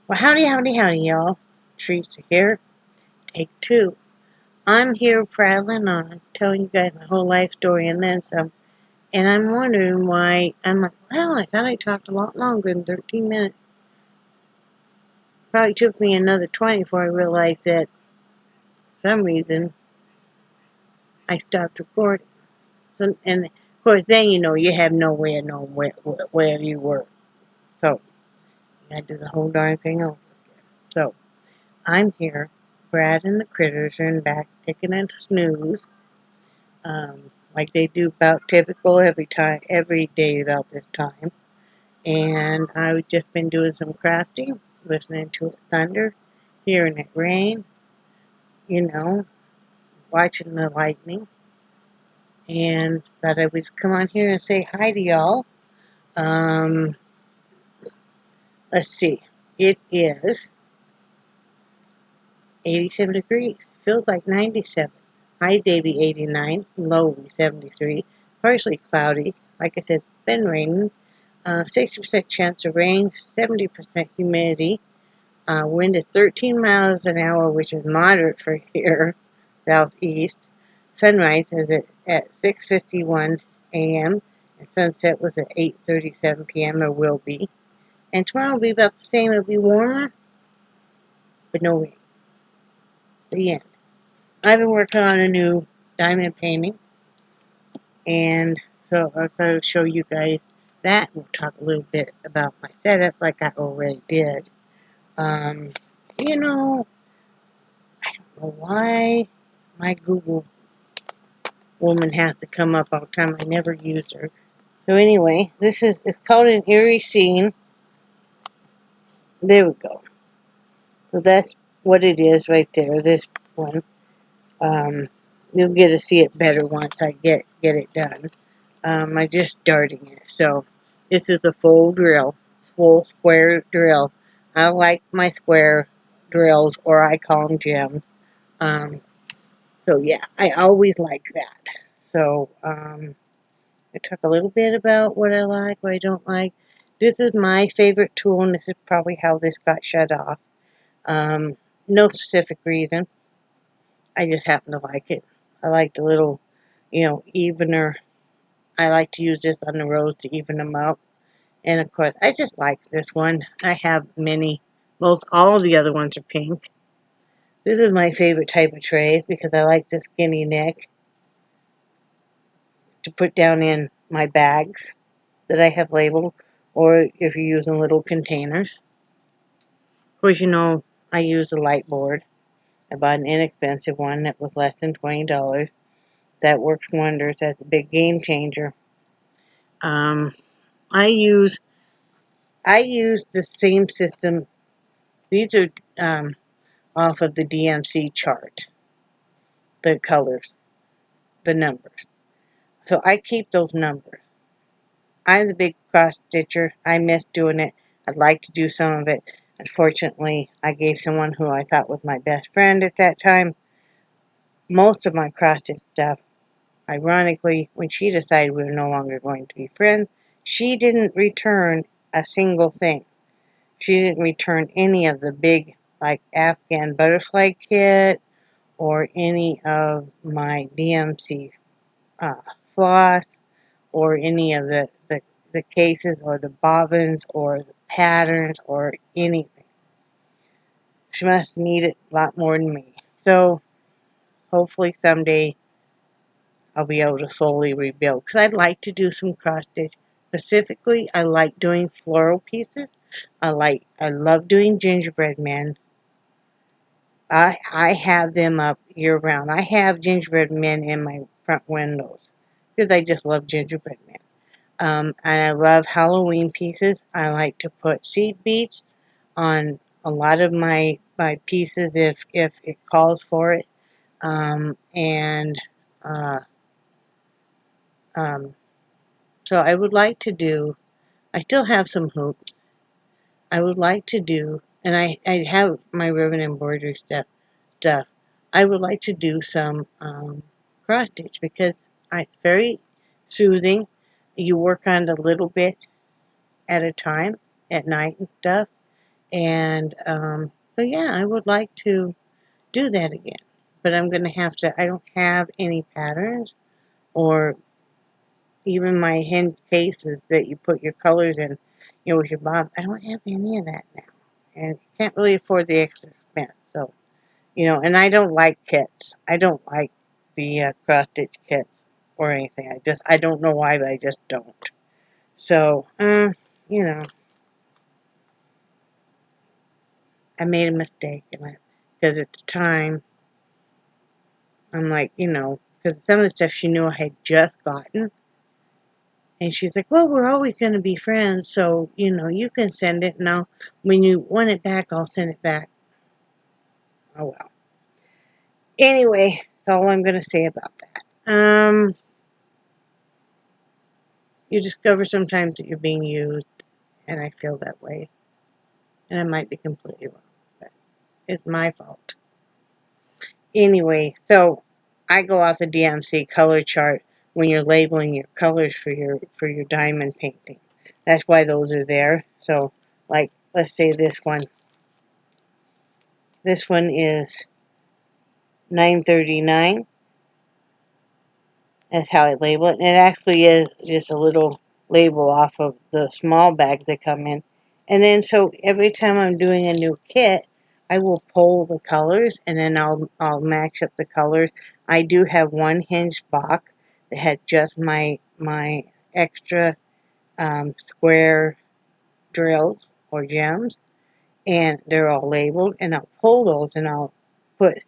Well, howdy, y'all. Theresa here. Take two. I'm here prattling on, telling you guys my whole life story and then some. And I'm wondering why. I'm like, well, I thought I talked a lot longer than 13 minutes. Probably took me another 20 before I realized that for some reason I stopped recording. So, and of course, then you have no way of knowing where you were. So, you gotta do the whole darn thing over again. So, I'm here. Brad and the critters are in back taking a snooze. Like they do about typical every day about this time. And I've just been doing some crafting, listening to it thunder, hearing it rain, you know, watching the lightning. And thought I would come on here and say hi to y'all. Um, let's see. It is 87 degrees. Feels like 97. High day be 89, low be 73. Partially cloudy. Like I said, been raining. 60% chance of rain, 70% humidity. Wind is 13 miles an hour, which is moderate for here, southeast. Sunrise is at 6:51 a.m. and sunset was at 8:37 p.m. or will be. And tomorrow will be about the same. It'll be warmer, but no rain. The end. I've been working on a new diamond painting, and so I thought I'd show you guys that. We'll talk a little bit about my setup, like I already did. Um, you know, I don't know why my Google woman has to come up all the time. I never use her. So anyway, it's called an eerie scene. There we go. So that's what it is right there. This one. Um, you'll get to see it better once I get it done. I'm just starting it. So this is a full square drill. I like my square drills, or I call them gems. Um, so yeah, I always like that. So I talk a little bit about what I like, what I don't like. This is my favorite tool, and this is probably how this got shut off. Um, no specific reason. I just happen to like it. I like the little, evener. I like to use this on the roads to even them up. And of course, I just like this one. I have many. Most all of the other ones are pink. This is my favorite type of tray because I like the skinny neck to put down in my bags that I have labeled, or if you're using little containers. Of course, I use a light board. I bought an inexpensive one that was less than $20. That works wonders. That's a big game changer. Um, I use the same system. These are off of the DMC chart, the colors, the numbers. So I keep those numbers. I'm the big cross stitcher. I miss doing it. I'd like to do some of it. Unfortunately, I gave someone who I thought was my best friend at that time most of my cross stitch stuff. Ironically, when she decided we were no longer going to be friends, she didn't return a single thing. She didn't return any of the big, like, Afghan butterfly kit or any of my DMC uh, floss or any of the cases or the bobbins or the patterns or anything. She must need it a lot more than me. So hopefully someday I'll be able to slowly rebuild. Because I'd like to do some cross stitch. Specifically, I like doing floral pieces. I love doing gingerbread men. I have them up year round. I have gingerbread men in my front windows because I just love gingerbread men. And I love Halloween pieces. I like to put seed beads on a lot of my pieces if it calls for it. And um, so I would like to do. I still have some hoops. I would like to do, and I have my ribbon embroidery stuff. I would like to do some cross stitch because it's very soothing. You work on it a little bit at a time at night and stuff, And but yeah, I would like to do that again. But I'm going to have to, I don't have any patterns or even my hand cases that you put your colors in, with your bob. I don't have any of that now. And can't really afford the extra expense. So, and I don't like kits. I don't like the cross-stitch kits or anything. I don't know why, but I just don't. So, you know, I made a mistake. Because at the time, I'm like, because some of the stuff she knew I had just gotten. And she's like, well, we're always going to be friends, so, you can send it, and when you want it back, I'll send it back. Oh, well. Anyway, that's all I'm going to say about that. You discover sometimes that you're being used, and I feel that way. And I might be completely wrong, but it's my fault. Anyway, so I go off the DMC color chart when you're labeling your colors for your diamond painting. That's why those are there. So, like, let's say this one. This one is 939. That's how I label it. And it actually is just a little label off of the small bags that come in. And then so every time I'm doing a new kit, I will pull the colors and then I'll match up the colors. I do have one hinged box that had just my extra square drills or gems, and they're all labeled, and I'll pull those and I'll put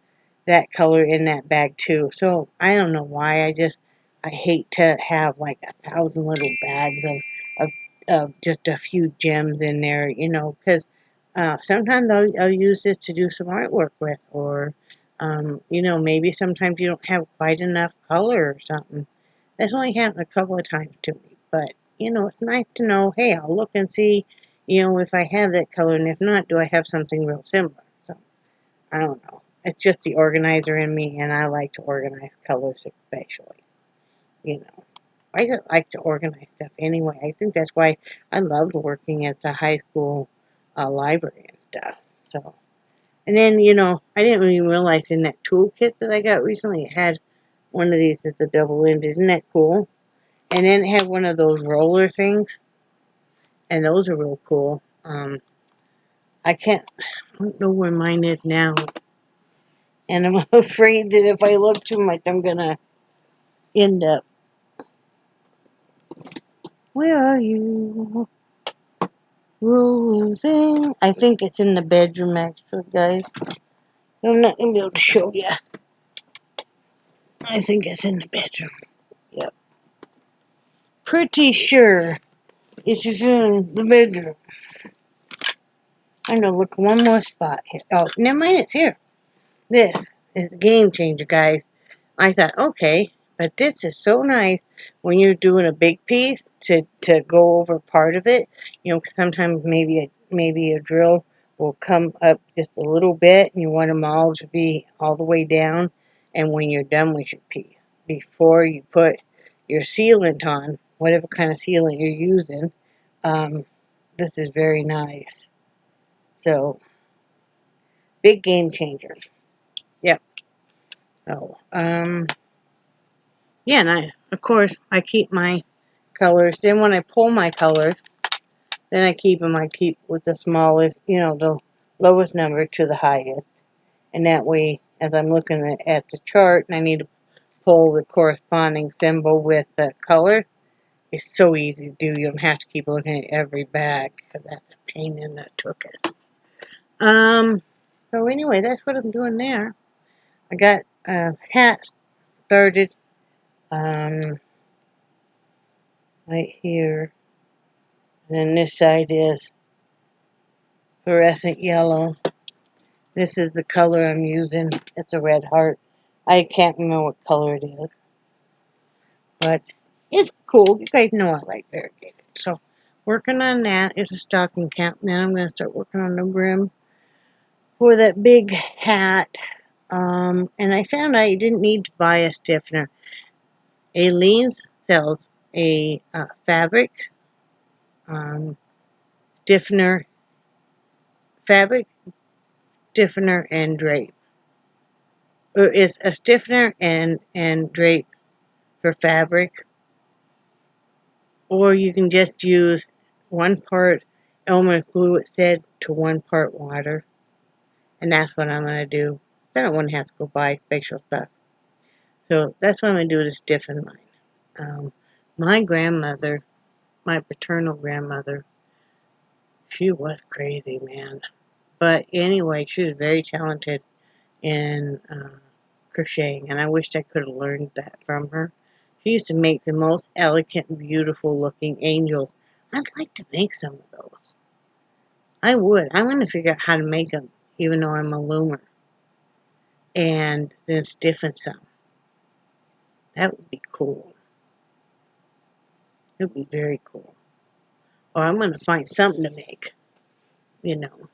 that color in that bag too. So I don't know why, I hate to have like 1,000 little bags of just a few gems in there, because sometimes I'll use this to do some artwork with, or maybe sometimes you don't have quite enough color or something. That's only happened a couple of times to me, but it's nice to know, hey, I'll look and see, if I have that color, and if not, do I have something real similar? So, I don't know. It's just the organizer in me, and I like to organize colors especially, you know. I just like to organize stuff anyway. I think that's why I loved working at the high school library and stuff. So, and then, I didn't even realize in that toolkit that I got recently, it had one of these that's a double-ended. Isn't that cool? And then it had one of those roller things, and those are real cool. I don't know where mine is now. And I'm afraid that if I look too much, I'm going to end up. Where are you? Roseanne. I think it's in the bedroom, actually, guys. I'm not going to be able to show you. I think it's in the bedroom. Yep. Pretty sure it's just in the bedroom. I'm going to look one more spot here. Oh, never mind, it's here. This is a game changer, guys. I thought, okay, but this is so nice when you're doing a big piece to go over part of it. 'Cause sometimes maybe a drill will come up just a little bit, and you want them all to be all the way down. And when you're done with your piece, before you put your sealant on, whatever kind of sealant you're using, this is very nice. So, big game changer. Yep. So, yeah, and of course, I keep my colors. Then when I pull my colors, then I keep them. I keep with the smallest, the lowest number to the highest. And that way, as I'm looking at the chart and I need to pull the corresponding symbol with the color, it's so easy to do. You don't have to keep looking at every bag, because that's a pain in the tuchus. So anyway, that's what I'm doing there. I got hats started right here. And then this side is fluorescent yellow. This is the color I'm using. It's a red heart. I can't remember what color it is. But it's cool. You guys know I like variegated. So, working on that is a stocking cap. Now I'm going to start working on the brim for that big hat. And I found out you didn't need to buy a stiffener. Aileen sells a fabric stiffener fabric stiffener and drape. Or it's a stiffener and drape for fabric. Or you can just use 1 part element glue, it said, to 1 part water. And that's what I'm going to do. I don't want to have to go buy facial stuff. So that's what I'm going to do to stiffen mine. My grandmother, my paternal grandmother, she was crazy, man. But anyway, she was very talented in crocheting, and I wished I could have learned that from her. She used to make the most elegant, beautiful looking angels. I'd like to make some of those. I would. I'm going to figure out how to make them, even though I'm a loomer, and then stiffen some. That would be cool. It would be very cool. Or I'm going to find something to make, you know.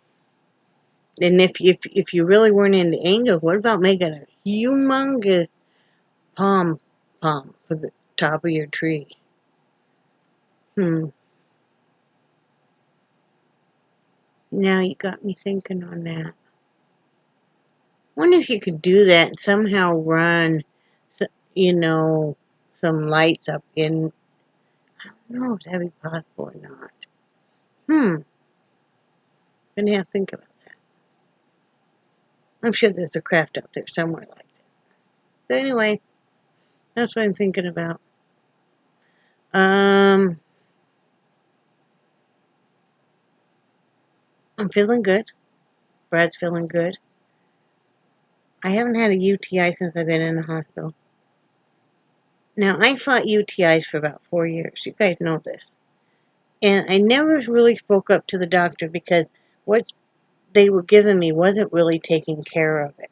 And if you really weren't into angels, what about making a humongous palm for the top of your tree? Now you got me thinking on that. Wonder if you could do that and somehow run, you know, some lights up in. I don't know if that'd be possible or not. Gonna have to think about that. I'm sure there's a craft out there somewhere like that. So anyway, that's what I'm thinking about. I'm feeling good. Brad's feeling good. I haven't had a UTI since I've been in the hospital. Now, I fought UTIs for about 4 years. You guys know this. And I never really spoke up to the doctor because what they were giving me wasn't really taking care of it.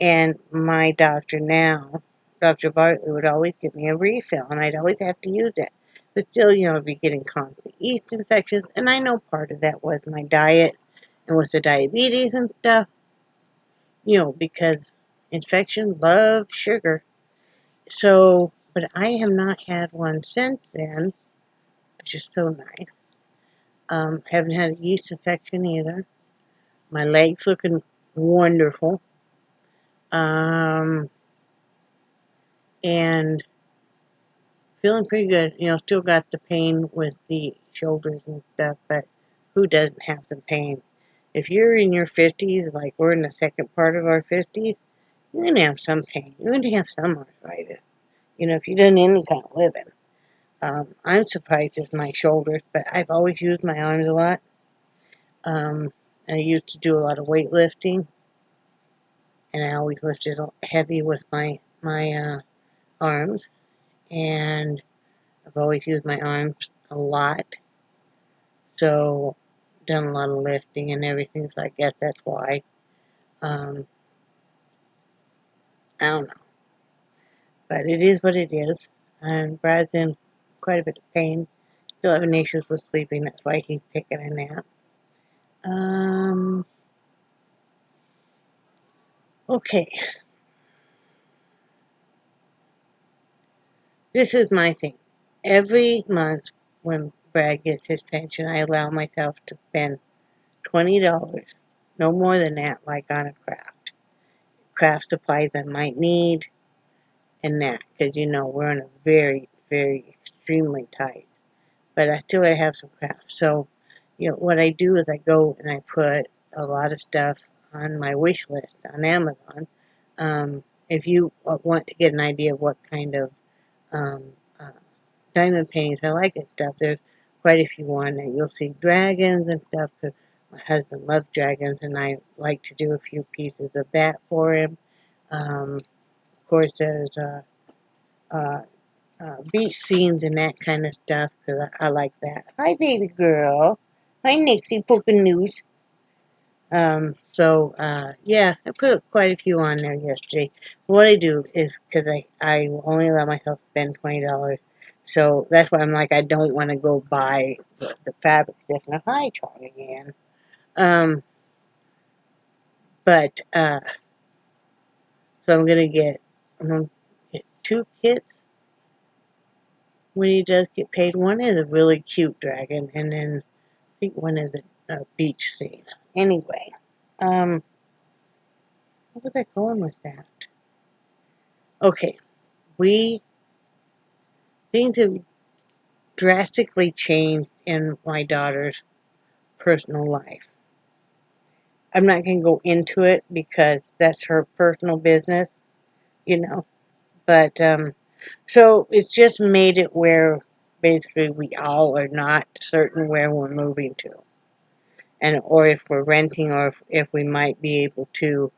And my doctor now, Dr. Bartley, would always give me a refill, and I'd always have to use it. But still, I'd be getting constant yeast infections, and I know part of that was my diet and with the diabetes and stuff, because infections love sugar. So, but I have not had one since then, which is so nice. Haven't had a yeast infection either. My legs looking wonderful. And feeling pretty good. Still got the pain with the shoulders and stuff, but who doesn't have some pain? If you're in your 50s, like we're in the second part of our 50s, you're going to have some pain. You're going to have some arthritis. If you've done any kind of living. I'm surprised it's my shoulders, but I've always used my arms a lot. I used to do a lot of weightlifting, and I always lifted heavy with my arms, and I've always used my arms a lot, so done a lot of lifting and everything, so I guess that's why. I don't know, but it is what it is, and Brad's in quite a bit of pain, still having issues with sleeping, that's why he's taking a nap. Okay. This is my thing. Every month when Brad gets his pension, I allow myself to spend $20, no more than that, like on a craft supplies I might need, and that, because we're in a very, very extremely tight. But I still gotta have some crafts. So, what I do is I go and I put a lot of stuff on my wish list on Amazon. If you want to get an idea of what kind of diamond paintings I like and stuff, there's quite a few on there. You'll see dragons and stuff, because my husband loves dragons, and I like to do a few pieces of that for him. Of course, there's beach scenes and that kind of stuff, because I like that. Hi, baby girl. Hi, Nixie, poking news. Yeah, I put quite a few on there yesterday. What I do is, because I only allow myself to spend $20, so that's why I'm like, I don't want to go buy the fabric stiffener. Hi, Charlie again. But, so I'm gonna get 2 kits when he does get paid. One is a really cute dragon, and then I think one is a beach scene. Anyway, where was I going with that? Okay, things have drastically changed in my daughter's personal life. I'm not going to go into it because that's her personal business, you know. But so it's just made it where basically we all are not certain where we're moving to, and or if we're renting, or if we might be able to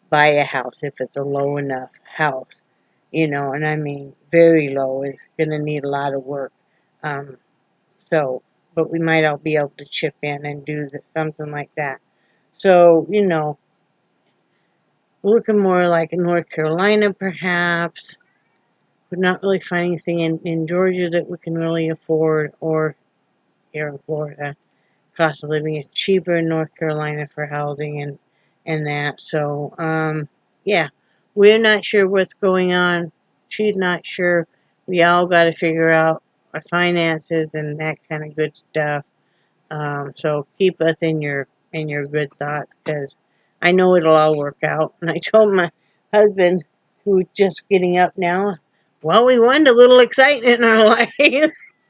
buy a house if it's a low enough house, you know. And I mean very low. It's going to need a lot of work. Um, so, but we might all be able to chip in and do something like that. So, you know, looking more like in North Carolina, perhaps. We're not really finding anything in Georgia that we can really afford, or here in Florida. Cost of living is cheaper in North Carolina for housing and that. So, yeah, we're not sure what's going on. She's not sure. We all got to figure out our finances and that kind of good stuff. So keep us in your good thoughts, because I know it'll all work out. And I told my husband, who's just getting up now, well, we wanted a little excitement in our life.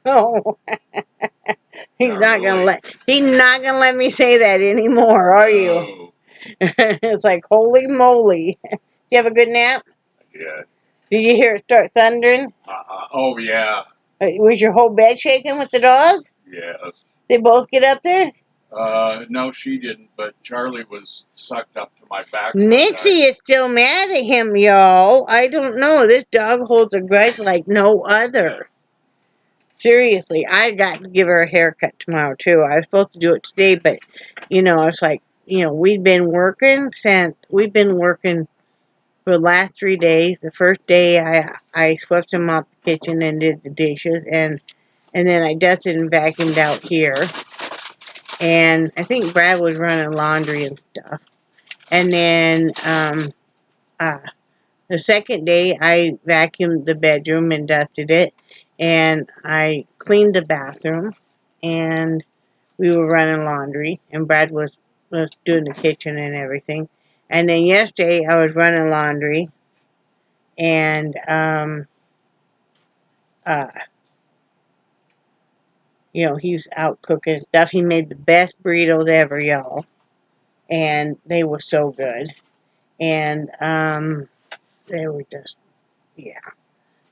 So he's not gonna let me say that anymore, are you? No. It's like, holy moly. Did you have a good nap? Yeah. Did you hear it start thundering? Oh, yeah. Was your whole bed shaking with the dog? Yes. They both get up there? No, she didn't, but Charlie was sucked up to my back. Nixie is still mad at him, y'all. I don't know. This dog holds a grudge like no other. Seriously, I got to give her a haircut tomorrow, too. I was supposed to do it today, but, you know, I was like, you know, we've been working for the last 3 days. The first day I swept and mopped the kitchen and did the dishes, and then I dusted and vacuumed out here. And I think Brad was running laundry and stuff. And then the second day I vacuumed the bedroom and dusted it, and I cleaned the bathroom, and we were running laundry, and Brad was doing the kitchen and everything. And then yesterday I was running laundry, and uh, you know, he was out cooking stuff. He made the best burritos ever, y'all, and they were so good. And they were just, yeah.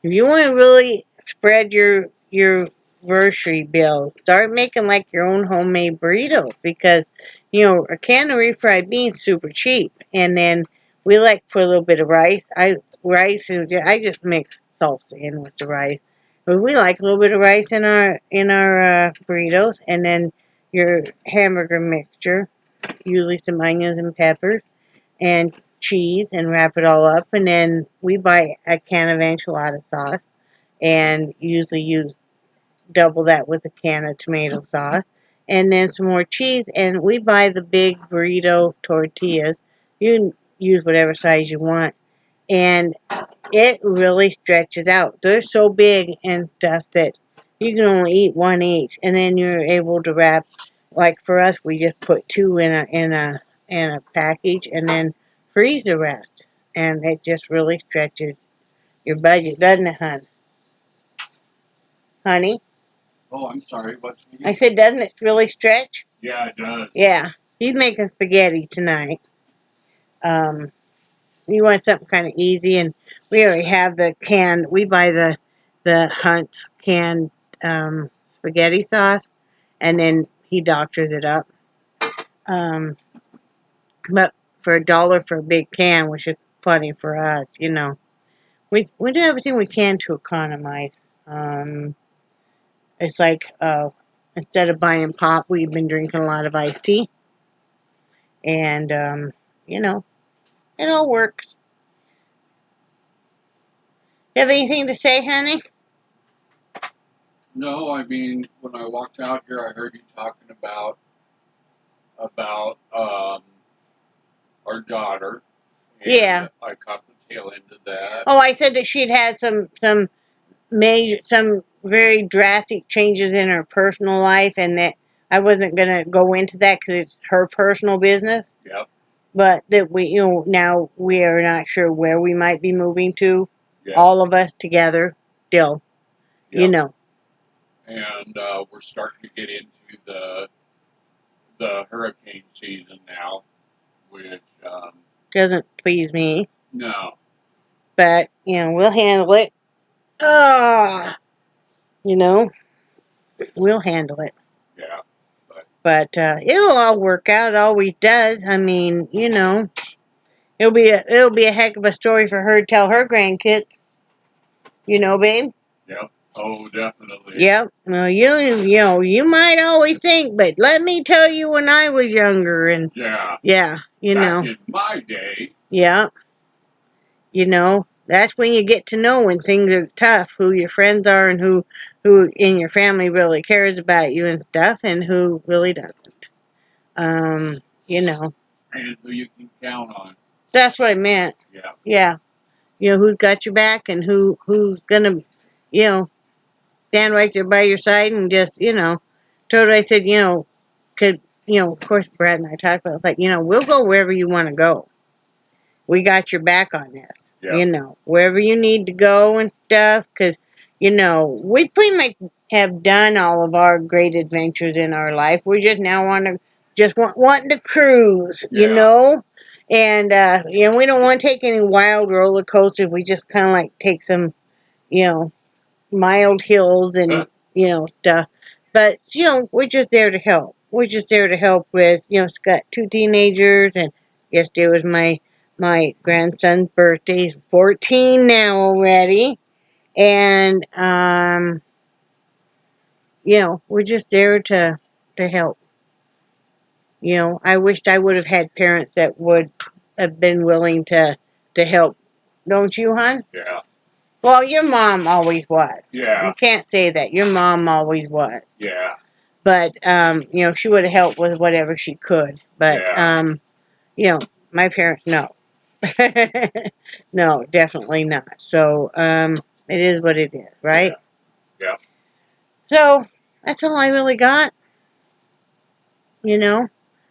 If you want to really spread your grocery bill, start making like your own homemade burritos, because you know a can of refried beans super cheap, and then we like to put a little bit of rice. I just mix salsa in with the rice, but we like a little bit of rice in our burritos, and then your hamburger mixture, usually some onions and peppers and cheese, and wrap it all up, and then we buy a can of enchilada sauce and usually use double that with a can of tomato sauce, and then some more cheese. And we buy the big burrito tortillas. You can use whatever size you want, and it really stretches out. They're so big and stuff that you can only eat one each, and then you're able to wrap. Like for us, we just put two in a package, and then freeze the rest, and it just really stretches your budget, doesn't it, honey? Oh, I'm sorry. What's me? I said, doesn't it really stretch? Yeah, it does. Yeah. He's making spaghetti tonight. Um, you want something kind of easy, and we already have the canned. We buy the Hunt's canned spaghetti sauce, and then he doctors it up. Um, but for $1 for a big can, which is plenty for us, you know. We do everything we can to economize. It's like instead of buying pop, we've been drinking a lot of iced tea, and you know, it all works. You have anything to say, honey? No, I mean, when I walked out here, I heard you talking about our daughter. And Yeah. I caught the tail end of that. Oh, I said that she'd had some very drastic changes in her personal life, and that I wasn't gonna go into that because it's her personal business. Yep. But that we, now we are not sure where we might be moving to. Yeah. All of us together, still, Yep. And we're starting to get into the hurricane season now, which doesn't please me. no. But we'll handle it. Ah, we'll handle it. Yeah. But it'll all work out. It always does. I mean, it'll be a heck of a story for her to tell her grandkids. Babe. Yep. Oh, definitely. Yep. Well, you might always think, but let me tell you, when I was younger, and Yeah. yeah, Back in my day. Yeah. That's when you get to know when things are tough, who your friends are, and who in your family really cares about you and stuff, and who really doesn't. And who you can count on. That's what I meant. Yeah. Yeah. Who's got your back and who's gonna, stand right there by your side and just, told her, I said, could, of course, Brad and I talked about it. It's like, we'll go wherever you want to go. We got your back on this. Yeah. Wherever you need to go and stuff, because, we pretty much have done all of our great adventures in our life. We just now wanting to cruise, and, we don't want to take any wild roller coasters. We just kind of like take some, mild hills and, stuff. But, we're just there to help. We're just there to help with, it's got 2 teenagers, and yesterday was my grandson's birthday. He's 14 now already. And, we're just there to help. I wished I would have had parents that would have been willing to help. Don't you, hon? Yeah. Well, your mom always was. Yeah. You can't say that. Your mom always was. Yeah. But, she would have helped with whatever she could. But, my parents, no. No, definitely not. So, it is what it is, right? Yeah. So, that's all I really got. I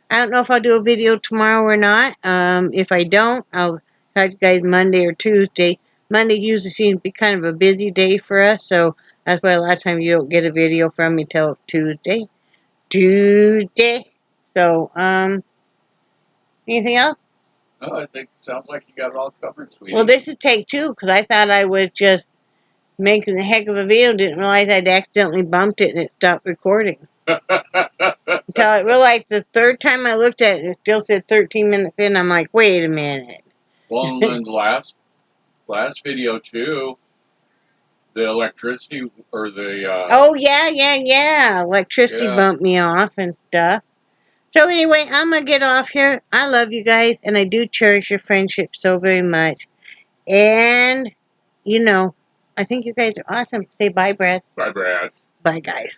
don't know if I'll do a video tomorrow or not. If I don't, I'll talk to you guys Monday or Tuesday. Monday usually seems to be kind of a busy day for us, so that's why a lot of times you don't get a video from me till Tuesday. So, anything else? Oh, I think it sounds like you got it all covered, sweetie. Well, this is take 2, because I thought I was just making a heck of a video. Didn't realize I'd accidentally bumped it and it stopped recording. Until I realized the third time I looked at it, it still said 13 minutes in. I'm like, wait a minute. Well, and then the last video too, the electricity or the oh yeah, electricity bumped me off and stuff. So anyway, I'm gonna get off here. I love you guys, and I do cherish your friendship so very much. And I think you guys are awesome. Say bye, Brad. Bye, Brad. Bye, guys.